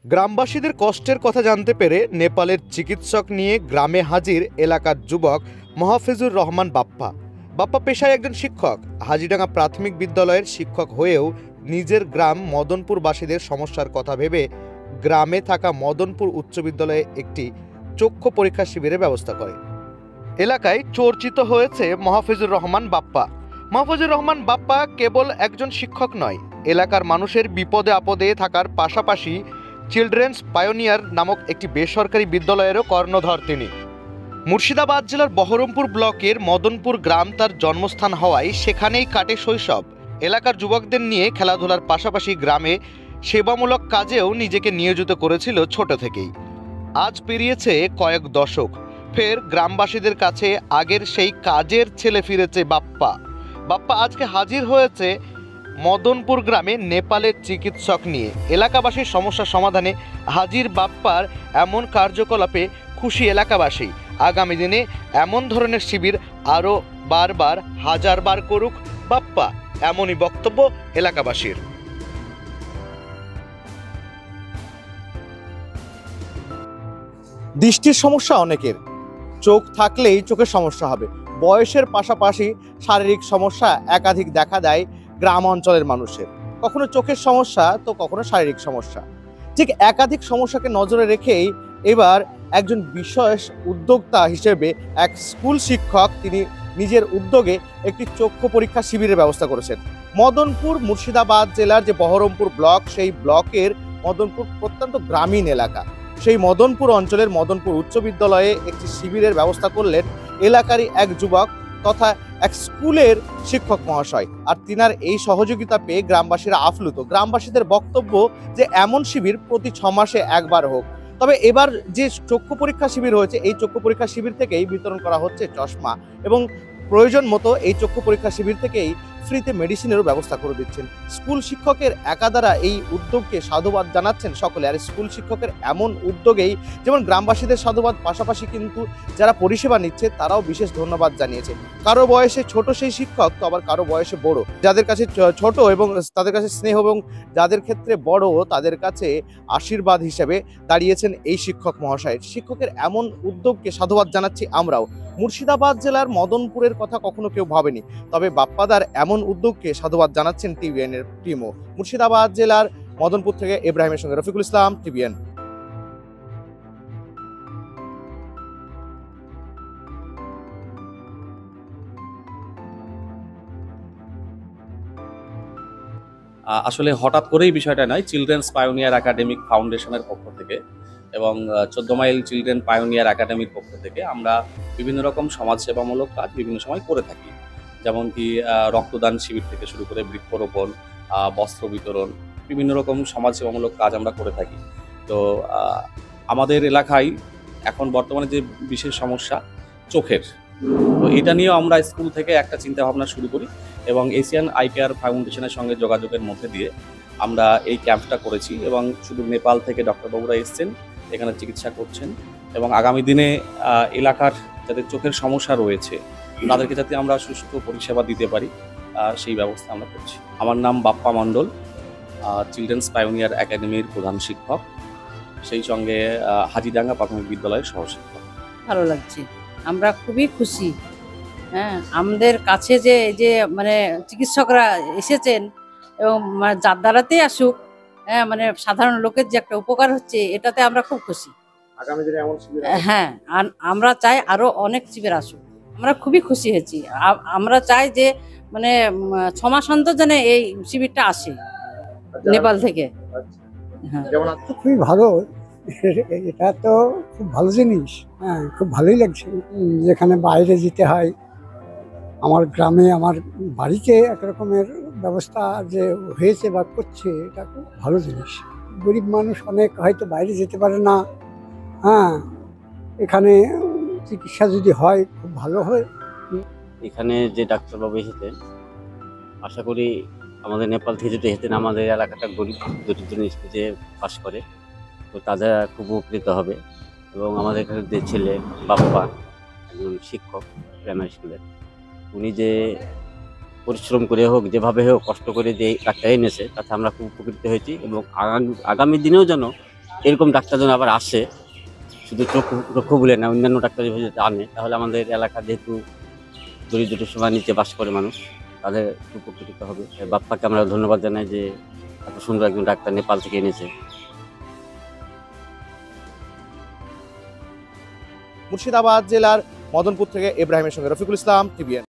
গ্রামবাসীদের কষ্টের কথা জানতে পেরে নেপালের চিকিৎসক নিয়ে গ্রামে হাজির এলাকার যুবক মহাফিজুর রহমান বাপ্পা। বাপ্পা পেশায় একজন শিক্ষক। হাজিডাঙ্গা প্রাথমিক বিদ্যালয়ের শিক্ষক হয়েও নিজের গ্রাম মদনপুরবাসীদের সমস্যার কথা ভেবে গ্রামে থাকা মদনপুর উচ্চ বিদ্যালয়ে একটি চক্ষু পরীক্ষা শিবিরের ব্যবস্থা করে। এলাকায় চর্চিত হয়েছে মহাফিজুর রহমান বাপ্পা। মহাফিজুর রহমান বাপ্পা কেবল একজন শিক্ষক নয়, এলাকার মানুষের বিপদে আপদে থাকার পাশাপাশি চিলড্রেন্স পায়োনিয়ার নামক একটি বেসরকারি বিদ্যালয়েরও কর্ণধর তিনি। মুর্শিদাবাদ জেলার বহরমপুর ব্লকের মদনপুর গ্রাম তার জন্মস্থান হওয়ায় সেখানেই কাটে শৈশব। এলাকার যুবকদের নিয়ে খেলাধুলার পাশাপাশি গ্রামে সেবামূলক কাজেও নিজেকে নিয়োজিত করেছিল ছোট থেকেই। আজ পেরিয়েছে কয়েক দশক, ফের গ্রামবাসীদের কাছে আগের সেই কাজের ছেলে ফিরেছে বাপ্পা। বাপ্পা আজকে হাজির হয়েছে মদনপুর গ্রামে নেপালের চিকিৎসক নিয়ে। এলাকাবাসীর সমস্যা সমাধানে হাজির বাপ্পার এমন কার্যকলাপে খুশি এলাকাবাসী। আগামী দিনে এমন ধরনের শিবির আরও বারবার হাজারবার করুক বাপ্পা, এমনই বক্তব্য এলাকাবাসীর। দৃষ্টির সমস্যা অনেকের, চোখ থাকলেই চোখের সমস্যা হবে। বয়সের পাশাপাশি শারীরিক সমস্যা একাধিক দেখা দেয় গ্রাম অঞ্চলের মানুষের, কখনো চোখের সমস্যা তো কখনো শারীরিক সমস্যা। ঠিক একাধিক সমস্যাকে নজরে রেখেই এবার একজন বিশেষ উদ্যোক্তা হিসেবে এক স্কুল শিক্ষক তিনি নিজের উদ্যোগে একটি চক্ষু পরীক্ষা শিবিরের ব্যবস্থা করেছেন। মদনপুর মুর্শিদাবাদ জেলার যে বহরমপুর ব্লক, সেই ব্লকের মদনপুর প্রত্যন্ত গ্রামীণ এলাকা। সেই মদনপুর অঞ্চলের মদনপুর উচ্চ বিদ্যালয়ে একটি শিবিরের ব্যবস্থা করলেন এলাকারই এক যুবক তথা এক স্কুলের শিক্ষক মহাশয়। আর তিনার এই সহযোগিতা পেয়ে গ্রামবাসীরা আপ্লুত। গ্রামবাসীদের বক্তব্য যে এমন শিবির প্রতি 6 মাসে একবার হোক। তবে এবার যে চক্ষু পরীক্ষা শিবির হয়েছে, এই চক্ষু পরীক্ষা শিবির থেকেই বিতরণ করা হচ্ছে চশমা, এবং প্রয়োজন মতো এই চক্ষু পরীক্ষা শিবির থেকেই ফ্রিতে মেডিসিনেরও ব্যবস্থা করে দিচ্ছেন। স্কুল শিক্ষকের একা দ্বারা এই উদ্যোগকে সাধুবাদ জানাচ্ছেন সকলে। আর স্কুল শিক্ষকের এমন উদ্যোগেই যেমন গ্রামবাসীদের সাধুবাদ, পাশাপাশি কিন্তু যারা পরিষেবা নিচ্ছে তারাও বিশেষ ধন্যবাদ জানিয়েছে। কারো বয়সে ছোট সেই শিক্ষক, তো আবার কারো বয়সে বড়। যাদের কাছে ছোট এবং তাদের কাছে স্নেহ, এবং যাদের ক্ষেত্রে বড় তাদের কাছে আশীর্বাদ হিসেবে দাঁড়িয়েছেন এই শিক্ষক মহাশয়। শিক্ষকের এমন উদ্যোগকে সাধুবাদ জানাচ্ছি আমরাও। মুর্শিদাবাদ জেলার মদনপুরের কথা কখনো কেউ ভাবেনি, তবে বাপ্পাদার এমন উদ্যোগকে সাধুবাদ জানাচ্ছেন টিভিএন এর টিমও। মুর্শিদাবাদ জেলার মদনপুর থেকে ইব্রাহিমের সঙ্গে রফিকুল ইসলাম, টিভিএন। আসলে হঠাৎ করেই বিষয়টা নয়, চিলড্রেন্স পায়োনিয়ার একাডেমিক ফাউন্ডেশনের পক্ষ থেকে এবং 14 মাইল চিলড্রেন পায়োনিয়ার একাডেমির পক্ষ থেকে আমরা বিভিন্ন রকম সমাজসেবামূলক কাজ বিভিন্ন সময় করে থাকি। যেমন কি রক্তদান শিবির থেকে শুরু করে বৃক্ষরোপণ, বস্ত্র বিতরণ, বিভিন্ন রকম সমাজসেবামূলক কাজ আমরা করে থাকি। তো আমাদের এলাকায় এখন বর্তমানে যে বিশেষ সমস্যা চোখের, তো এটা নিয়েও আমরা স্কুল থেকে একটা চিন্তা ভাবনা শুরু করি এবং এশিয়ান আই কেয়ার ফাউন্ডেশনের সঙ্গে যোগাযোগের মধ্যে দিয়ে আমরা এই ক্যাম্পটা করেছি। এবং শুধু নেপাল থেকে ডক্টরবাবুরা এসছেন, এখানে চিকিৎসা করছেন, এবং আগামী দিনে এলাকার যাদের চোখের সমস্যা রয়েছে তাদেরকে যাতে আমরা সুষ্ঠু পরিষেবা দিতে পারি সেই ব্যবস্থা আমরা করছি। আমার নাম বাপ্পা মণ্ডল, চিলড্রেন্স পায়োনিয়ার একাডেমির প্রধান শিক্ষক, সেই সঙ্গে হাজিডাঙ্গা প্রাথমিক বিদ্যালয়ের সহশিক্ষক। ভালো লাগছে, আমরা খুবই খুশি। হ্যাঁ, আমাদের কাছে যে মানে চিকিৎসকরা এসেছেন এবং যার দ্বারাতেই আসুক, হ্যাঁ, মানে সাধারণ লোকের যে একটা উপকার হচ্ছে, এটাতে আমরা খুব খুশি। আগামী দিনে এমন শিবির, হ্যাঁ, আমরা চাই আরো অনেক শিবির আসুক। আমরা খুবই খুশি হয়েছি। আমরা চাই যে মানে 6 মাস অন্তর যেন এই শিবিরটা আসে নেপাল থেকে। হ্যাঁ, খুবই ভালো, এটা তো খুব ভালো জিনিস। হ্যাঁ, খুব ভালোই লাগছে। যেখানে বাইরে যেতে হয়, আমার গ্রামে আমার বাড়িতে একরকমের ব্যবস্থা যে হয়েছে বা করছে, এটা খুব ভালো জিনিস। গরিব মানুষ অনেক হয়তো বাইরে যেতে পারে না। হ্যাঁ, এখানে চিকিৎসা যদি হয় খুব ভালো হয়। এখানে যে ডাক্তারবাবু এসেছেন, আশা করি আমাদের নেপাল থেকে যদি এসেছেন, আমাদের এলাকাটা গরিব দরিদ্র স্কুলে পাস করে, তো তাদের খুব উপকৃত হবে। এবং আমাদের এখানে যে ছেলে বাপ্পা, একজন শিক্ষক প্রাইমারি স্কুলের, উনি যে পরিশ্রম করে হোক, যেভাবে হোক কষ্ট করে যে ডাক্তার এনেছে, তাতে আমরা খুব উপকৃত হয়েছি। এবং আগামী দিনেও যেন এরকম ডাক্তার যেন আবার আসে, শুধু চক্ষু বলে না, অন্যান্য ডাক্তার যদি আনে, তাহলে আমাদের এলাকা যেহেতু দরিদ্র সীমার নিচে বাস করে মানুষ, তাদের উপকৃত হবে। বাপ্পাকে আমরা ধন্যবাদ জানাই যে এত সুন্দর একজন ডাক্তার নেপাল থেকে এনেছে। মুর্শিদাবাদ জেলার মদনপুর থেকে ইব্রাহিমের সঙ্গে রফিকুল ইসলাম, টিভিএন।